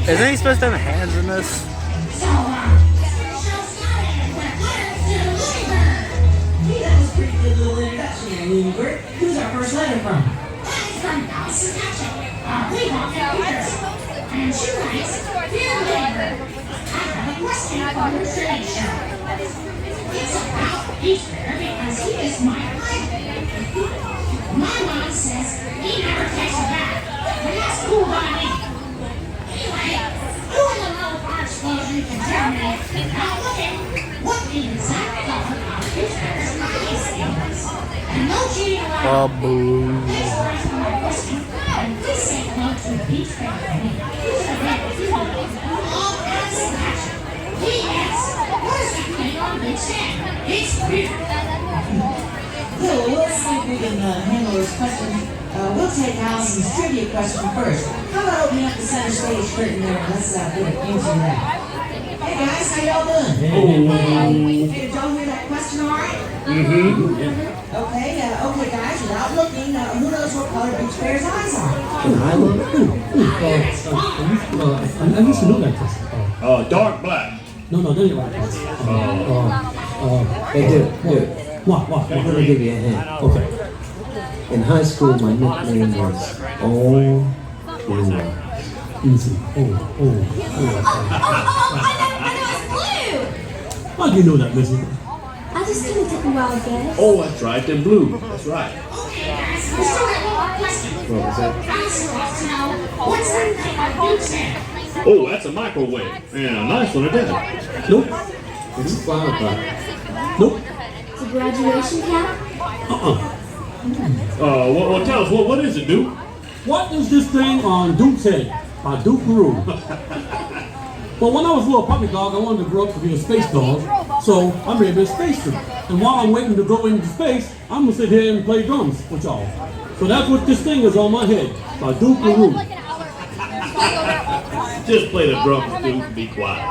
Isn't he supposed to have hands in this? That was a pretty good little introduction there, Looney Bird. Who's our first letter from? It's from Allison Hatchet. We want computers. And she writes, Dear Looney Bird, I have a question for your trade show. It's about Peach Bear because he is my idol. My mom says he never takes a bath, and that's cool by me. Anyway, who in the low bar explosion can tell me, without looking, what the exact color of Peach Bear's eyes is? And no cheating around. Thanks for answering my question, and please say hello to Peach Bear for me. Who's the red people? All cats and action. P.S. What is that thing on the stand? It's weird. So let's see if we can handle this question. We'll take Allison's trivia question first. How about opening up the center stage curtain there and let's get into that. Hey guys, how y'all doing? Hey, did y'all hear that question all right? Okay guys, without looking, who knows what color Peach Bear's eyes are? I used to know that question. Dark black. No, that ain't right. Hey, dude. What? I'm gonna give you a hint. Okay. In high school, my nickname was Oh. Easy. I know it's blue! How do you know that, Missy? I just didn't take a wild guess. Oh, that's right. They're blue. That's right. Okay guys, we still have one more question. What was that? Allison wants to know, what's that thing on Duke's head? Oh, that's a microwave. And a nice one at that. Nope. It's a flower pot. Nope. It's a graduation cap? Well, tell us, what is it, Duke? What is this thing on Duke's head? Duke Peru. Well, when I was a little puppy dog, I wanted to grow up to be a space dog, so I made a space suit. And while I'm waiting to go into space, I'm gonna sit here and play drums with y'all. So that's what this thing is on my head, Duke Peru. Just play the drums, Duke, and be quiet.